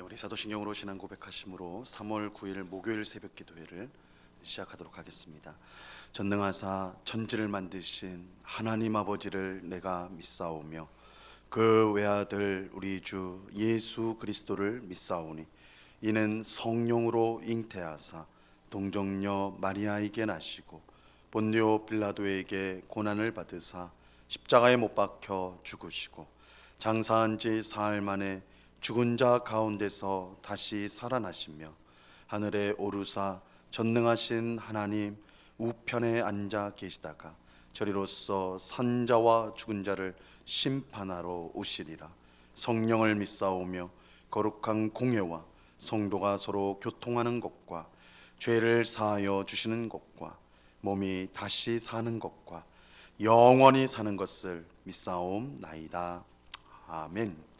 우리 사도신경으로 신앙 고백하심으로 3월 9일 목요일 새벽 기도회를 시작하도록 하겠습니다. 전능하사 천지를 만드신 하나님 아버지를 내가 믿사오며 그 외아들 우리 주 예수 그리스도를 믿사오니 이는 성령으로 잉태하사 동정녀 마리아에게 나시고 본디오 빌라도에게 고난을 받으사 십자가에 못 박혀 죽으시고 장사한 지 사흘 만에 죽은 자 가운데서 다시 살아나시며 하늘에 오르사 전능하신 하나님 우편에 앉아 계시다가 저리로서 산 자와 죽은 자를 심판하러 오시리라. 성령을 믿사오며 거룩한 공회와 성도가 서로 교통하는 것과 죄를 사하여 주시는 것과 몸이 다시 사는 것과 영원히 사는 것을 믿사옵나이다. 아멘.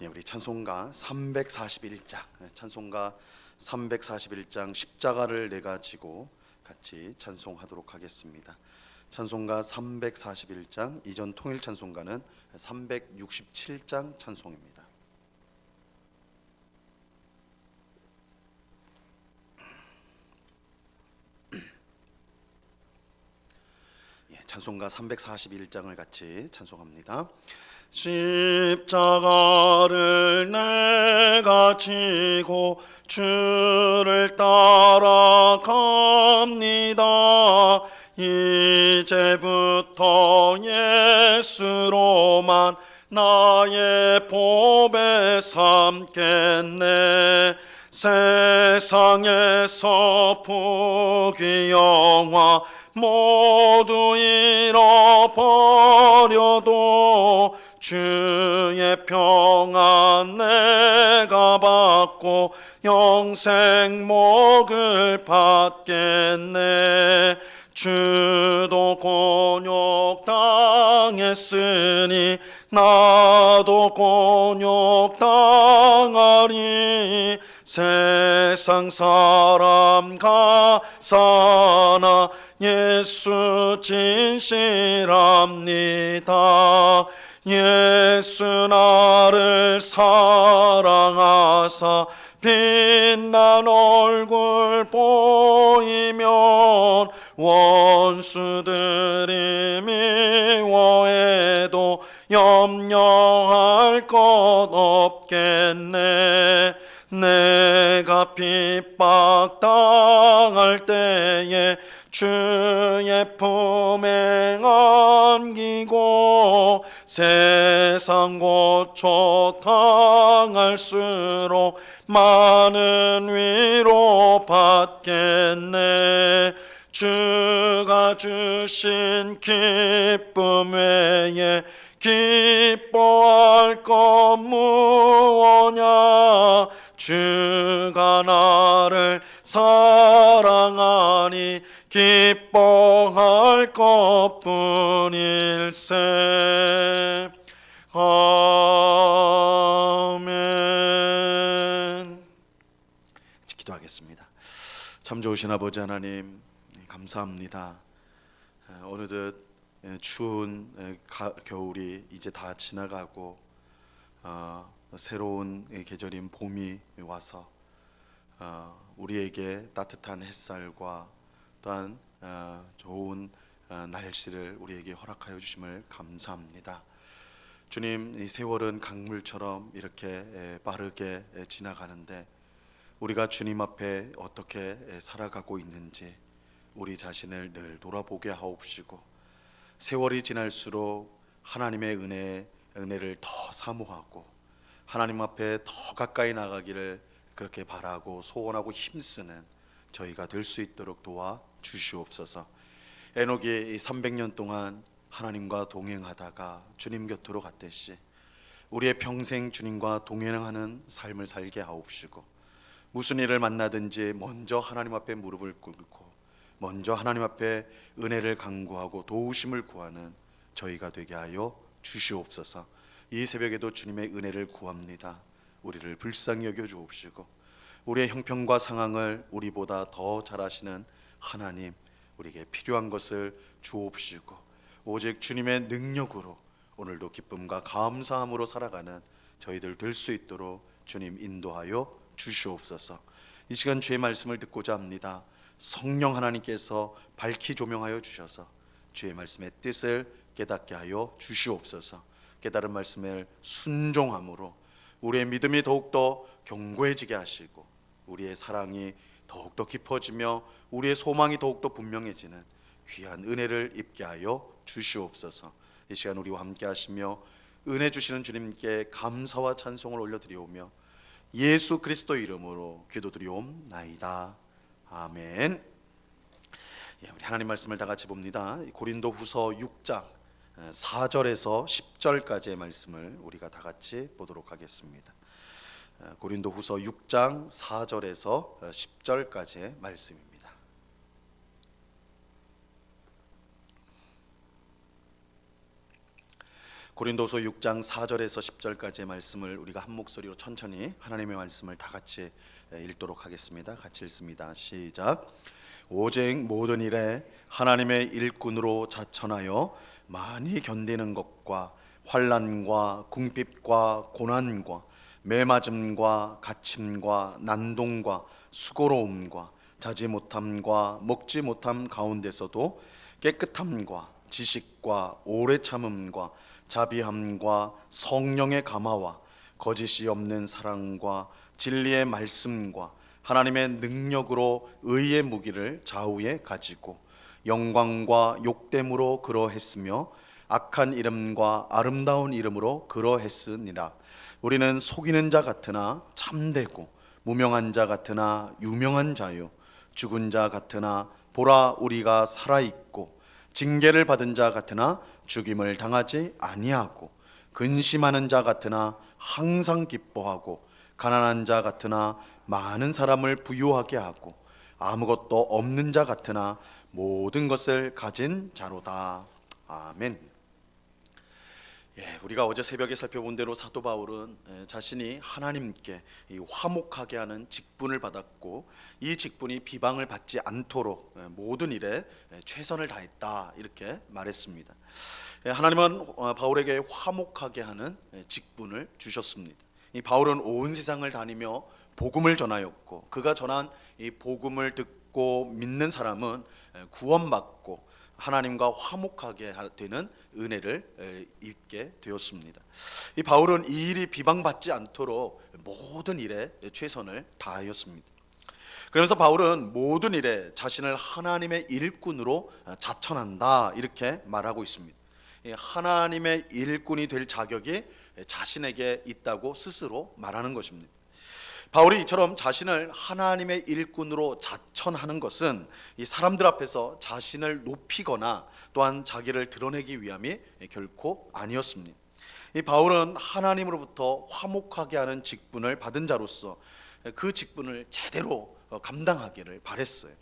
우리 찬송가 341장, 찬송가 341장 십자가를 내가 지고 같이 찬송하도록 하겠습니다. 찬송가 341장, 이전 통일 찬송가는 367장 찬송입니다. 찬송가 341장을 같이 찬송합니다. 십자가를 내가 지고 주를 따라갑니다. 이제부터 예수로만 나의 보배 삼겠네. 세상에서 부귀 영화 모두 잃어버려도 주의 평안 내가 받고 영생 목을 받겠네. 주도 곤욕 당했으니 나도 곤욕 당하리. 세상 사람 가사나 예수 진실합니다. 예수 나를 사랑하사 빛난 얼굴 보이면 원수들이 미워해도 염려할 것 없겠네. 내가 핍박당할 때에 주의 품에 안기고 세상 고초 당할수록 많은 위로 받겠네. 주가 주신 기쁨 외에 기뻐할 것 무엇냐. 주가 나를 사랑하니 기뻐할 것뿐일세. 아멘. 기도하겠습니다. 참 좋으신 아버지 하나님, 감사합니다. 어느덧 추운 겨울이 이제 다 지나가고 새로운 계절인 봄이 와서 우리에게 따뜻한 햇살과 또한 좋은 날씨를 우리에게 허락하여 주심을 감사합니다. 주님, 이 세월은 강물처럼 이렇게 빠르게 지나가는데 우리가 주님 앞에 어떻게 살아가고 있는지 우리 자신을 늘 돌아보게 하옵시고, 세월이 지날수록 하나님의 은혜를 더 사모하고 하나님 앞에 더 가까이 나가기를 그렇게 바라고 소원하고 힘쓰는 저희가 될 수 있도록 도와 주시옵소서. 에녹이 300년 동안 하나님과 동행하다가 주님 곁으로 갔듯이 우리의 평생 주님과 동행하는 삶을 살게 하옵시고, 무슨 일을 만나든지 먼저 하나님 앞에 무릎을 꿇고 먼저 하나님 앞에 은혜를 간구하고 도우심을 구하는 저희가 되게 하여 주시옵소서. 이 새벽에도 주님의 은혜를 구합니다. 우리를 불쌍히 여겨 주옵시고, 우리의 형편과 상황을 우리보다 더 잘 아시는 하나님, 우리에게 필요한 것을 주옵시고 오직 주님의 능력으로 오늘도 기쁨과 감사함으로 살아가는 저희들 될 수 있도록 주님 인도하여 주시옵소서. 이 시간 주의 말씀을 듣고자 합니다. 성령 하나님께서 밝히 조명하여 주셔서 주의 말씀의 뜻을 깨닫게 하여 주시옵소서. 깨달은 말씀을 순종함으로 우리의 믿음이 더욱더 견고해지게 하시고 우리의 사랑이 더욱더 깊어지며 우리의 소망이 더욱더 분명해지는 귀한 은혜를 입게 하여 주시옵소서. 이 시간 우리와 함께 하시며 은혜 주시는 주님께 감사와 찬송을 올려드리오며 예수 그리스도 이름으로 기도드리옵나이다. 아멘. 우리 하나님 말씀을 다 같이 봅니다. 고린도후서 6장 4절에서 10절까지의 말씀을 우리가 다 같이 보도록 하겠습니다. 고린도후서 6장 4절에서 10절까지의 말씀입니다. 고린도서 6장 4절에서 10절까지의 말씀을 우리가 한 목소리로 천천히 하나님의 말씀을 다 같이 읽도록 하겠습니다. 같이 읽습니다. 시작. 오직 모든 일에 하나님의 일꾼으로 자천하여 많이 견디는 것과 환난과 궁핍과 고난과 매맞음과 갇힘과 난동과 수고로움과 자지 못함과 먹지 못함 가운데서도 깨끗함과 지식과 오래 참음과 자비함과 성령의 감화와 거짓이 없는 사랑과 진리의 말씀과 하나님의 능력으로 의의 무기를 좌우에 가지고 영광과 욕됨으로 그러했으며 악한 이름과 아름다운 이름으로 그러했으니라. 우리는 속이는 자 같으나 참되고 무명한 자 같으나 유명한 자요 죽은 자 같으나 보라 우리가 살아있고 징계를 받은 자 같으나 죽임을 당하지 아니하고 근심하는 자 같으나 항상 기뻐하고 가난한 자 같으나 많은 사람을 부유하게 하고 아무것도 없는 자 같으나 모든 것을 가진 자로다. 아멘. 우리가 어제 새벽에 살펴본 대로 사도 바울은 자신이 하나님께 화목하게 하는 직분을 받았고 이 직분이 비방을 받지 않도록 모든 일에 최선을 다했다 이렇게 말했습니다. 하나님은 바울에게 화목하게 하는 직분을 주셨습니다. 이 바울은 온 세상을 다니며 복음을 전하였고 그가 전한 이 복음을 듣고 믿는 사람은 구원받고 하나님과 화목하게 되는 은혜를 입게 되었습니다. 이 바울은 이 일이 비방받지 않도록 모든 일에 최선을 다하였습니다. 그러면서 바울은 모든 일에 자신을 하나님의 일꾼으로 자천한다 이렇게 말하고 있습니다. 하나님의 일꾼이 될 자격이 자신에게 있다고 스스로 말하는 것입니다. 바울이 이처럼 자신을 하나님의 일꾼으로 자천하는 것은 이 사람들 앞에서 자신을 높이거나 또한 자기를 드러내기 위함이 결코 아니었습니다. 이 바울은 하나님으로부터 화목하게 하는 직분을 받은 자로서 그 직분을 제대로 감당하기를 바랬어요.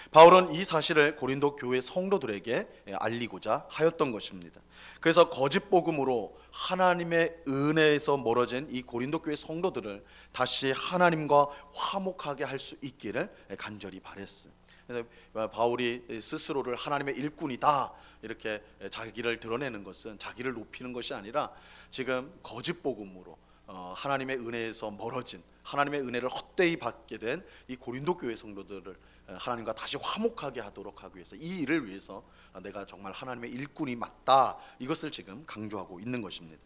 바울은 이 사실을 고린도 교회 성도들에게 알리고자 하였던 것입니다. 그래서 거짓 복음으로 하나님의 은혜에서 멀어진 이 고린도 교회 성도들을 다시 하나님과 화목하게 할 수 있기를 간절히 바랬어요. 그래서 바울이 스스로를 하나님의 일꾼이다 이렇게 자기를 드러내는 것은 자기를 높이는 것이 아니라 지금 거짓 복음으로 하나님의 은혜에서 멀어진 하나님의 은혜를 헛되이 받게 된 이 고린도 교회 성도들을 하나님과 다시 화목하게 하도록 하기 위해서 이 일을 위해서 내가 정말 하나님의 일꾼이 맞다 이것을 지금 강조하고 있는 것입니다.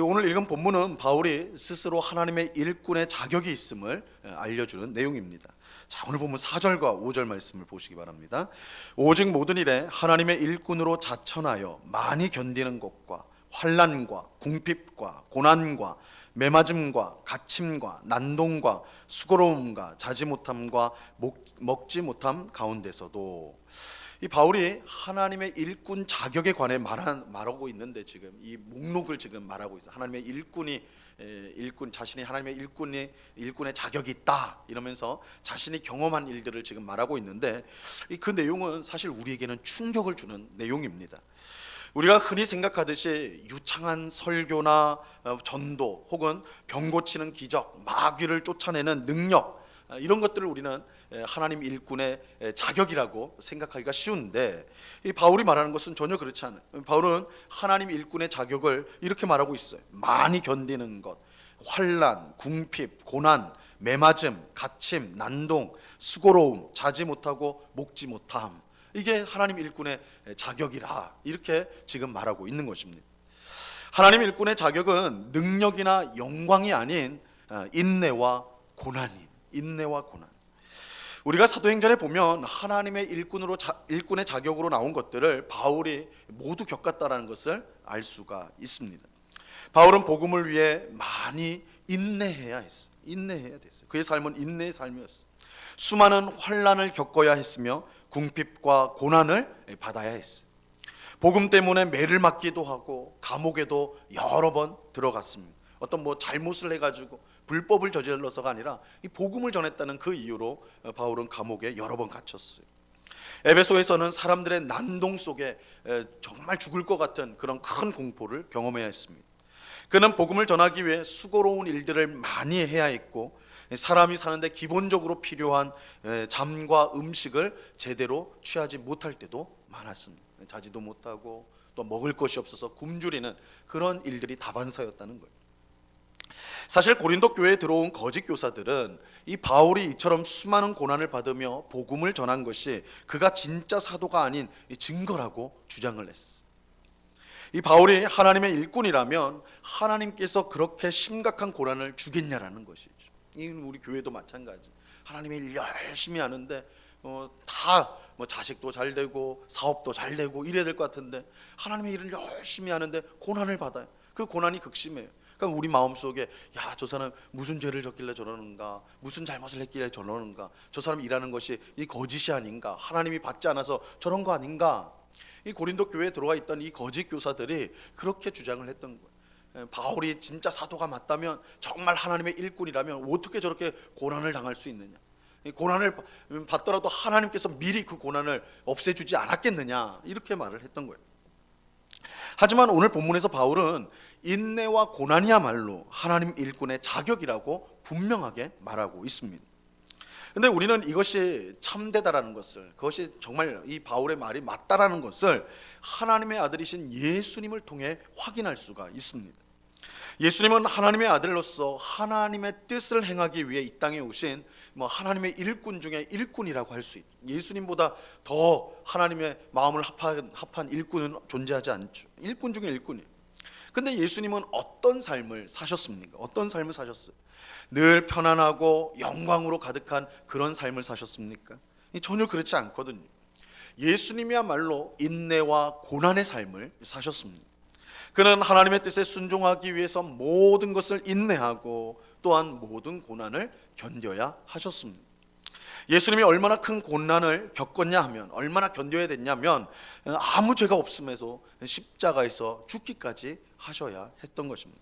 오늘 읽은 본문은 바울이 스스로 하나님의 일꾼의 자격이 있음을 알려주는 내용입니다. 자, 오늘 본문 4절과 5절 말씀을 보시기 바랍니다. 오직 모든 일에 하나님의 일꾼으로 자천하여 많이 견디는 것과 환난과 궁핍과 고난과 매맞음과 갇힘과 난동과 수고로움과 자지 못함과 먹지 못함 가운데서도 이 바울이 하나님의 일꾼 자격에 관해 말하고 있는데 지금 이 목록을 지금 말하고 있어요. 하나님의 일꾼 자신이 하나님의 일꾼의 자격이 있다 이러면서 자신이 경험한 일들을 지금 말하고 있는데 그 내용은 사실 우리에게는 충격을 주는 내용입니다. 우리가 흔히 생각하듯이 유창한 설교나 전도 혹은 병 고치는 기적, 마귀를 쫓아내는 능력 이런 것들을 우리는 하나님 일꾼의 자격이라고 생각하기가 쉬운데 이 바울이 말하는 것은 전혀 그렇지 않아요. 바울은 하나님 일꾼의 자격을 이렇게 말하고 있어요. 많이 견디는 것, 환난, 궁핍, 고난, 매맞음, 갇힘, 난동, 수고로움, 자지 못하고 먹지 못함, 이게 하나님 일꾼의 자격이라 이렇게 지금 말하고 있는 것입니다. 하나님 일꾼의 자격은 능력이나 영광이 아닌 인내와 고난이에요. 인내와 고난. 우리가 사도행전에 보면 하나님의 일꾼의 자격으로 나온 것들을 바울이 모두 겪었다라는 것을 알 수가 있습니다. 바울은 복음을 위해 많이 인내해야 했어요. 인내해야 됐어요. 그의 삶은 인내의 삶이었어요. 수많은 환난을 겪어야 했으며 궁핍과 고난을 받아야 했어요. 복음 때문에 매를 맞기도 하고 감옥에도 여러 번 들어갔습니다. 어떤 잘못을 해가지고 불법을 저질러서가 아니라 이 복음을 전했다는 그 이유로 바울은 감옥에 여러 번 갇혔어요. 에베소에서는 사람들의 난동 속에 정말 죽을 것 같은 그런 큰 공포를 경험해야 했습니다. 그는 복음을 전하기 위해 수고로운 일들을 많이 해야 했고, 사람이 사는데 기본적으로 필요한 잠과 음식을 제대로 취하지 못할 때도 많았습니다. 자지도 못하고 또 먹을 것이 없어서 굶주리는 그런 일들이 다반사였다는 거예요. 사실 고린도 교회에 들어온 거짓 교사들은 이 바울이 이처럼 수많은 고난을 받으며 복음을 전한 것이 그가 진짜 사도가 아닌 증거라고 주장을 했어요. 이 바울이 하나님의 일꾼이라면 하나님께서 그렇게 심각한 고난을 주겠냐라는 것이죠. 우리 교회도 마찬가지. 하나님의 일 열심히 하는데 다 자식도 잘 되고 사업도 잘 되고 이래야 될 것 같은데 하나님의 일을 열심히 하는데 고난을 받아요. 그 고난이 극심해요. 그러니까 우리 마음속에 저 사람 무슨 죄를 졌길래 저러는가, 무슨 잘못을 했길래 저러는가, 저 사람 일하는 것이 이 거짓이 아닌가, 하나님이 받지 않아서 저런 거 아닌가. 이 고린도 교회에 들어와 있던 이 거짓 교사들이 그렇게 주장을 했던 거예요. 바울이 진짜 사도가 맞다면, 정말 하나님의 일꾼이라면 어떻게 저렇게 고난을 당할 수 있느냐, 고난을 받더라도 하나님께서 미리 그 고난을 없애주지 않았겠느냐, 이렇게 말을 했던 거예요. 하지만 오늘 본문에서 바울은 인내와 고난이야말로 하나님 일꾼의 자격이라고 분명하게 말하고 있습니다. 근데 우리는 이것이 참되다라는 것을, 그것이 정말 이 바울의 말이 맞다라는 것을 하나님의 아들이신 예수님을 통해 확인할 수가 있습니다. 예수님은 하나님의 아들로서 하나님의 뜻을 행하기 위해 이 땅에 오신 하나님의 일꾼 중에 일꾼이라고 할 수 있죠. 예수님보다 더 하나님의 마음을 합한 일꾼은 존재하지 않죠. 일꾼 중에 일꾼이에요. 근데 예수님은 어떤 삶을 사셨습니까? 어떤 삶을 사셨어요? 늘 편안하고 영광으로 가득한 그런 삶을 사셨습니까? 전혀 그렇지 않거든요. 예수님이야말로 인내와 고난의 삶을 사셨습니다. 그는 하나님의 뜻에 순종하기 위해서 모든 것을 인내하고 또한 모든 고난을 견뎌야 하셨습니다. 예수님이 얼마나 큰 고난을 겪었냐 하면, 얼마나 견뎌야 됐냐면 아무 죄가 없음에도 십자가에서 죽기까지 하셔야 했던 것입니다.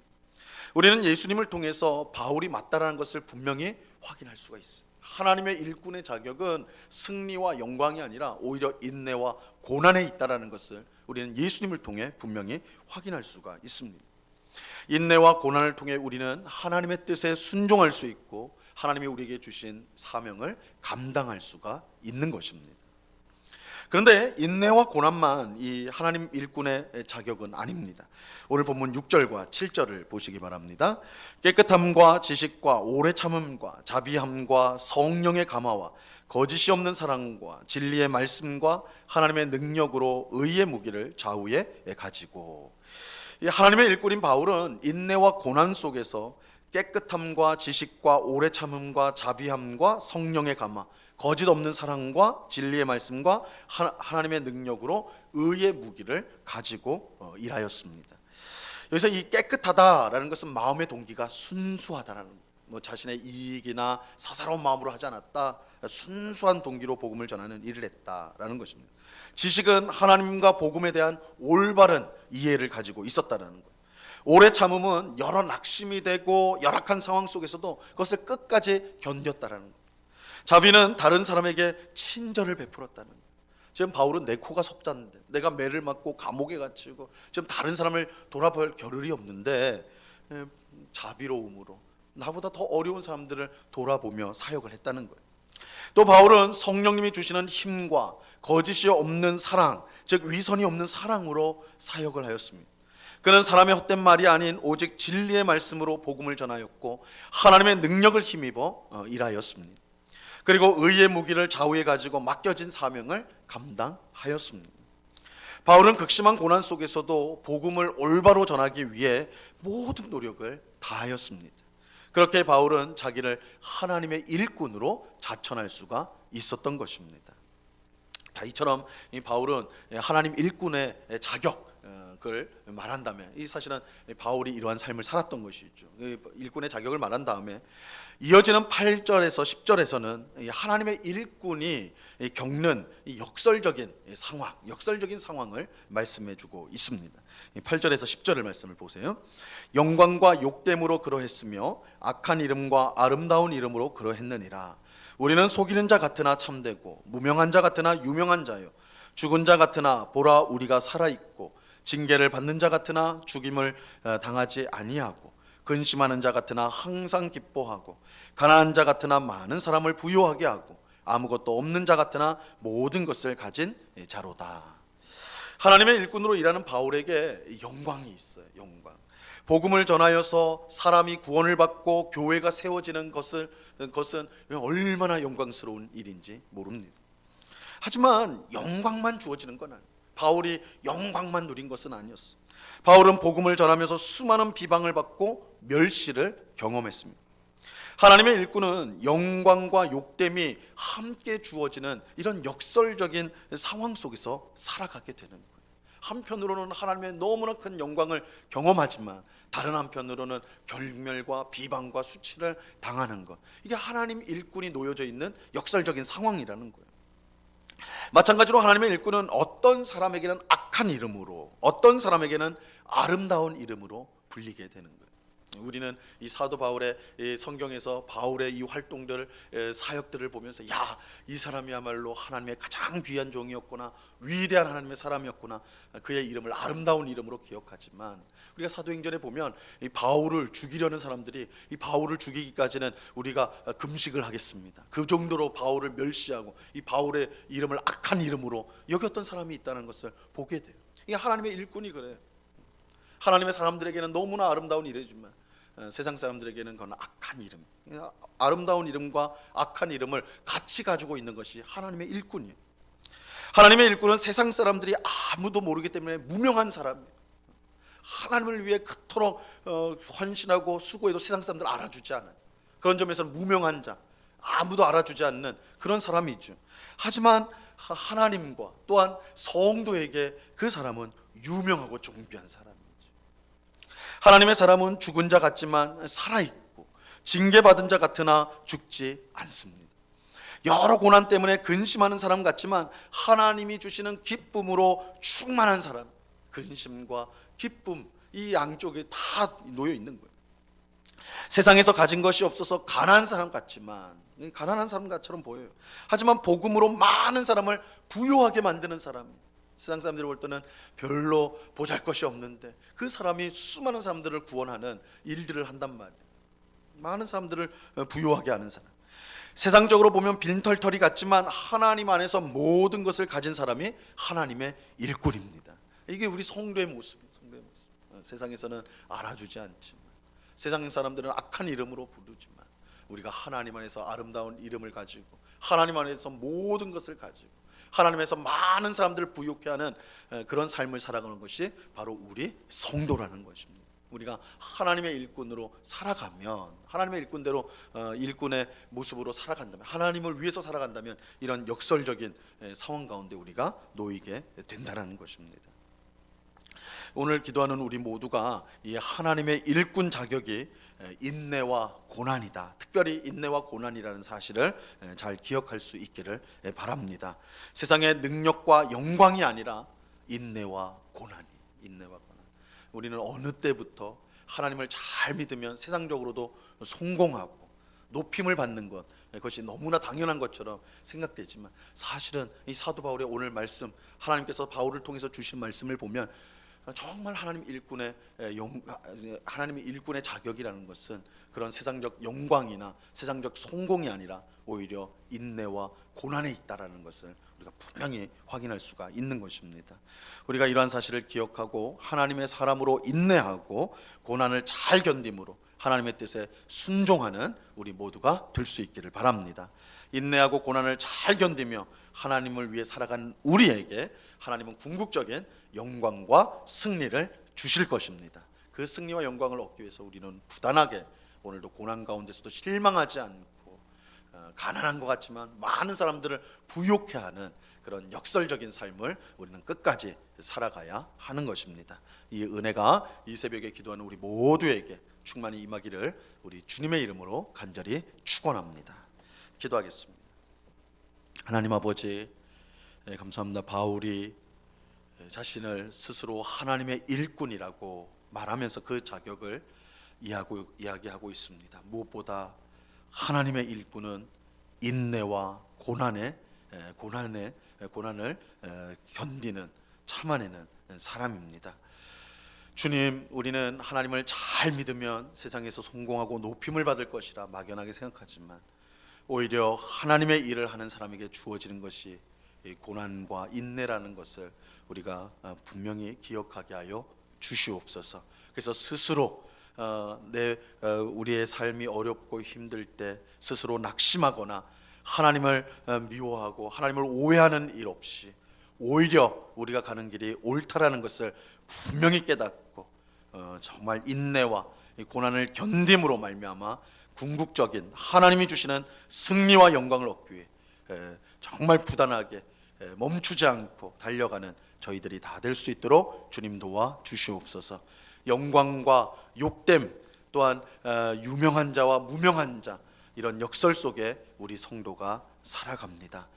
우리는 예수님을 통해서 바울이 맞다라는 것을 분명히 확인할 수가 있어요. 하나님의 일꾼의 자격은 승리와 영광이 아니라 오히려 인내와 고난에 있다라는 것을 우리는 예수님을 통해 분명히 확인할 수가 있습니다. 인내와 고난을 통해 우리는 하나님의 뜻에 순종할 수 있고 하나님이 우리에게 주신 사명을 감당할 수가 있는 것입니다. 그런데 인내와 고난만 이 하나님 일꾼의 자격은 아닙니다. 오늘 본문 6절과 7절을 보시기 바랍니다. 깨끗함과 지식과 오래 참음과 자비함과 성령의 감화와 거짓이 없는 사랑과 진리의 말씀과 하나님의 능력으로 의의 무기를 좌우에 가지고, 이 하나님의 일꾼인 바울은 인내와 고난 속에서 깨끗함과 지식과 오래 참음과 자비함과 성령의 감화, 거짓 없는 사랑과 진리의 말씀과 하나님의 능력으로 의의 무기를 가지고 일하였습니다. 여기서 이 깨끗하다라는 것은 마음의 동기가 순수하다라는, 자신의 이익이나 사사로운 마음으로 하지 않았다, 순수한 동기로 복음을 전하는 일을 했다라는 것입니다. 지식은 하나님과 복음에 대한 올바른 이해를 가지고 있었다라는 것. 오래 참음은 여러 낙심이 되고 열악한 상황 속에서도 그것을 끝까지 견뎠다라는 것. 자비는 다른 사람에게 친절을 베풀었다는 것. 지금 바울은 내 코가 석자인데, 내가 매를 맞고 감옥에 갇히고 지금 다른 사람을 돌아볼 겨를이 없는데 자비로움으로 나보다 더 어려운 사람들을 돌아보며 사역을 했다는 거예요. 또 바울은 성령님이 주시는 힘과 거짓이 없는 사랑, 즉 위선이 없는 사랑으로 사역을 하였습니다. 그는 사람의 헛된 말이 아닌 오직 진리의 말씀으로 복음을 전하였고 하나님의 능력을 힘입어 일하였습니다. 그리고 의의 무기를 좌우에 가지고 맡겨진 사명을 감당하였습니다. 바울은 극심한 고난 속에서도 복음을 올바로 전하기 위해 모든 노력을 다하였습니다. 그렇게 바울은 자기를 하나님의 일꾼으로 자천할 수가 있었던 것입니다. 이처럼 이 바울은 하나님 일꾼의 자격을 말한다면, 이 사실은 바울이 이러한 삶을 살았던 것이죠. 일꾼의 자격을 말한 다음에 이어지는 8절에서 10절에서는 하나님의 일꾼이 겪는 역설적인 상황을 말씀해주고 있습니다. 8절에서 10절의 말씀을 보세요. 영광과 욕됨으로 그러했으며 악한 이름과 아름다운 이름으로 그러했느니라. 우리는 속이는 자 같으나 참되고 무명한 자 같으나 유명한 자요, 죽은 자 같으나 보라 우리가 살아있고 징계를 받는 자 같으나 죽임을 당하지 아니하고 근심하는 자 같으나 항상 기뻐하고 가난한 자 같으나 많은 사람을 부유하게 하고 아무것도 없는 자 같으나 모든 것을 가진 자로다. 하나님의 일꾼으로 일하는 바울에게 영광이 있어요. 영광. 복음을 전하여서 사람이 구원을 받고 교회가 세워지는 것은 얼마나 영광스러운 일인지 모릅니다. 하지만 영광만 주어지는 건 아니에요. 바울이 영광만 누린 것은 아니었어요. 바울은 복음을 전하면서 수많은 비방을 받고 멸시를 경험했습니다. 하나님의 일꾼은 영광과 욕됨이 함께 주어지는 이런 역설적인 상황 속에서 살아가게 되는 거예요. 한편으로는 하나님의 너무나 큰 영광을 경험하지만 다른 한편으로는 결멸과 비방과 수치를 당하는 것, 이게 하나님 일꾼이 놓여져 있는 역설적인 상황이라는 거예요. 마찬가지로 하나님의 일꾼은 어떤 사람에게는 악한 이름으로, 어떤 사람에게는 아름다운 이름으로 불리게 되는 거예요. 우리는 이 사도 바울의 성경에서 바울의 이 활동들, 사역들을 보면서 이 사람이야말로 하나님의 가장 귀한 종이었구나, 위대한 하나님의 사람이었구나, 그의 이름을 아름다운 이름으로 기억하지만 우리가 사도행전에 보면 이 바울을 죽이려는 사람들이 이 바울을 죽이기까지는 우리가 금식을 하겠습니다, 그 정도로 바울을 멸시하고 이 바울의 이름을 악한 이름으로 여겼던 사람이 있다는 것을 보게 돼요. 이게 하나님의 일꾼이 그래요. 하나님의 사람들에게는 너무나 아름다운 이름이지만 세상 사람들에게는 그건 악한 이름, 아름다운 이름과 악한 이름을 같이 가지고 있는 것이 하나님의 일꾼이에요. 하나님의 일꾼은 세상 사람들이 아무도 모르기 때문에 무명한 사람이에요. 하나님을 위해 그토록 헌신하고 수고해도 세상 사람들 알아주지 않아요. 그런 점에서는 무명한 자, 아무도 알아주지 않는 그런 사람이죠. 하지만 하나님과 또한 성도에게 그 사람은 유명하고 존귀한 사람이죠. 하나님의 사람은 죽은 자 같지만 살아있고 징계받은 자 같으나 죽지 않습니다. 여러 고난 때문에 근심하는 사람 같지만 하나님이 주시는 기쁨으로 충만한 사람, 근심과 기쁨, 이 양쪽에 다 놓여 있는 거예요. 세상에서 가진 것이 없어서 가난한 사람 같지만, 가난한 사람처럼 보여요. 하지만 복음으로 많은 사람을 부유하게 만드는 사람이에요. 세상 사람들이 볼 때는 별로 보잘것이 없는데 그 사람이 수많은 사람들을 구원하는 일들을 한단 말이에요. 많은 사람들을 부유하게 하는 사람. 세상적으로 보면 빈털터리 같지만 하나님 안에서 모든 것을 가진 사람이 하나님의 일꾼입니다. 이게 우리 성도의 모습이에요. 성도의 모습. 세상에서는 알아주지 않지만, 세상 사람들은 악한 이름으로 부르지만 우리가 하나님 안에서 아름다운 이름을 가지고 하나님 안에서 모든 것을 가지고 하나님에서 많은 사람들을 부유케 하는 그런 삶을 살아가는 것이 바로 우리 성도라는 것입니다. 우리가 하나님의 일꾼으로 살아가면, 하나님의 일꾼대로 일꾼의 모습으로 살아간다면, 하나님을 위해서 살아간다면 이런 역설적인 상황 가운데 우리가 놓이게 된다는 것입니다. 오늘 기도하는 우리 모두가 이 하나님의 일꾼 자격이 인내와 고난이다. 특별히 인내와 고난이라는 사실을 잘 기억할 수 있기를 바랍니다. 세상의 능력과 영광이 아니라 인내와 고난. 우리는 어느 때부터 하나님을 잘 믿으면 세상적으로도 성공하고 높임을 받는 것, 그것이 너무나 당연한 것처럼 생각되지만 사실은 이 사도 바울의 오늘 말씀, 하나님께서 바울을 통해서 주신 말씀을 보면 정말 하나님의 일꾼의 자격이라는 것은 그런 세상적 영광이나 세상적 성공이 아니라 오히려 인내와 고난에 있다라는 것을 우리가 분명히 확인할 수가 있는 것입니다. 우리가 이러한 사실을 기억하고 하나님의 사람으로 인내하고 고난을 잘 견딤으로 하나님의 뜻에 순종하는 우리 모두가 될 수 있기를 바랍니다. 인내하고 고난을 잘 견디며 하나님을 위해 살아가는 우리에게 하나님은 궁극적인 영광과 승리를 주실 것입니다. 그 승리와 영광을 얻기 위해서 우리는 부단하게 오늘도 고난 가운데서도 실망하지 않고 가난한 것 같지만 많은 사람들을 부욕해 하는 그런 역설적인 삶을 우리는 끝까지 살아가야 하는 것입니다. 이 은혜가 이 새벽에 기도하는 우리 모두에게 충만히 임하기를 우리 주님의 이름으로 간절히 축원합니다. 기도하겠습니다. 하나님 아버지, 감사합니다. 바울이 자신을 스스로 하나님의 일꾼이라고 말하면서 그 자격을 이야기하고 있습니다. 무엇보다 하나님의 일꾼은 인내와 고난을 견디는, 참아내는 사람입니다. 주님, 우리는 하나님을 잘 믿으면 세상에서 성공하고 높임을 받을 것이라 막연하게 생각하지만 오히려 하나님의 일을 하는 사람에게 주어지는 것이 고난과 인내라는 것을 우리가 분명히 기억하게 하여 주시옵소서. 그래서 스스로 우리의 삶이 어렵고 힘들 때 스스로 낙심하거나 하나님을 미워하고 하나님을 오해하는 일 없이 오히려 우리가 가는 길이 옳다라는 것을 분명히 깨닫고 정말 인내와 고난을 견딤으로 말미암아 궁극적인 하나님이 주시는 승리와 영광을 얻기 위해 정말 부단하게 멈추지 않고 달려가는 저희들이 다 될 수 있도록 주님 도와 주시옵소서. 영광과 욕됨 또한 유명한 자와 무명한 자 이런 역설 속에 우리 성도가 살아갑니다.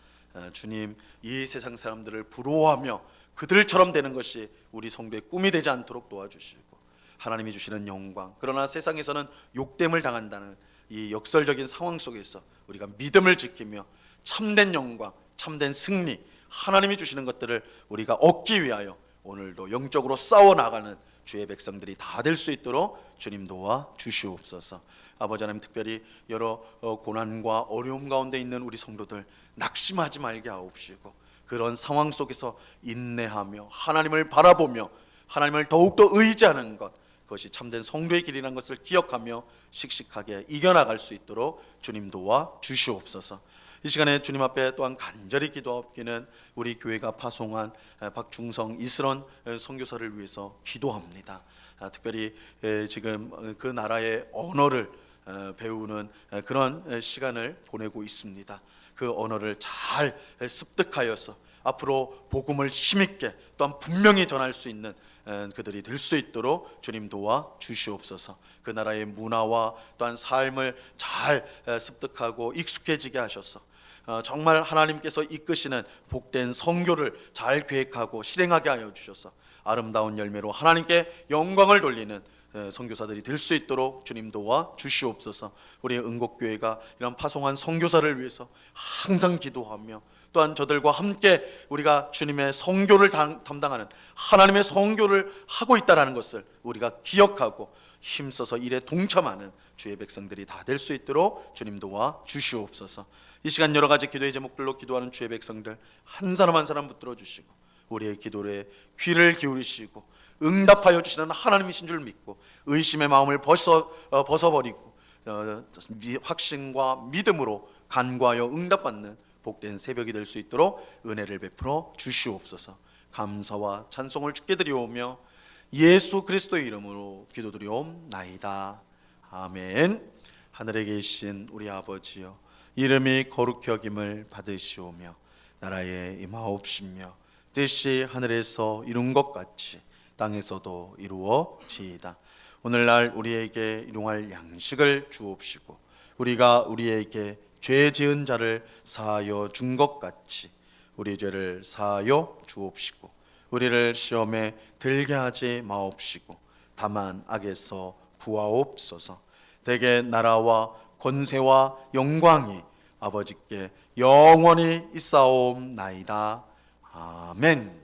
주님, 이 세상 사람들을 부러워하며 그들처럼 되는 것이 우리 성도의 꿈이 되지 않도록 도와주시고 하나님이 주시는 영광, 그러나 세상에서는 욕됨을 당한다는 이 역설적인 상황 속에서 우리가 믿음을 지키며 참된 영광, 참된 승리, 하나님이 주시는 것들을 우리가 얻기 위하여 오늘도 영적으로 싸워나가는 주의 백성들이 다 될 수 있도록 주님 도와 주시옵소서. 아버지 하나님, 특별히 여러 고난과 어려움 가운데 있는 우리 성도들 낙심하지 말게 하옵시고 그런 상황 속에서 인내하며 하나님을 바라보며 하나님을 더욱더 의지하는 것, 그것이 참된 성도의 길이라는 것을 기억하며 씩씩하게 이겨나갈 수 있도록 주님 도와 주시옵소서. 이 시간에 주님 앞에 또한 간절히 기도하옵기는 우리 교회가 파송한 박중성 이슬원 선교사를 위해서 기도합니다. 특별히 지금 그 나라의 언어를 배우는 그런 시간을 보내고 있습니다. 그 언어를 잘 습득하여서 앞으로 복음을 힘있게 또한 분명히 전할 수 있는 그들이 될 수 있도록 주님 도와 주시옵소서. 그 나라의 문화와 또한 삶을 잘 습득하고 익숙해지게 하셔서 정말 하나님께서 이끄시는 복된 선교를 잘 계획하고 실행하게 하여 주셔서 아름다운 열매로 하나님께 영광을 돌리는 선교사들이 될 수 있도록 주님 도와 주시옵소서. 우리 은곡교회가 이런 파송한 선교사를 위해서 항상 기도하며 또한 저들과 함께 우리가 주님의 선교를 담당하는 하나님의 선교를 하고 있다는 것을 우리가 기억하고 힘써서 일에 동참하는 주의 백성들이 다 될 수 있도록 주님 도와 주시옵소서. 이 시간 여러 가지 기도의 제목들로 기도하는 주의 백성들 한 사람 한 사람 붙들어 주시고 우리의 기도에 귀를 기울이시고 응답하여 주시는 하나님이신 줄 믿고 의심의 마음을 벗어버리고 확신과 믿음으로 간구하여 응답받는 복된 새벽이 될 수 있도록 은혜를 베풀어 주시옵소서. 감사와 찬송을 주께 드리오며 예수 그리스도의 이름으로 기도드리옵나이다. 아멘. 하늘에 계신 우리 아버지여, 이름이 거룩히 여김을 받으시오며 나라에 임하옵시며 뜻이 하늘에서 이룬 것 같이 땅에서도 이루어지이다. 오늘날 우리에게 일용할 양식을 주옵시고 우리가 우리에게 죄 지은 자를 사하여 준 것 같이 우리 죄를 사하여 주옵시고 우리를 시험에 들게 하지 마옵시고 다만 악에서 구하옵소서. 대개 나라와 권세와 영광이 아버지께 영원히 있사옵나이다. 아멘.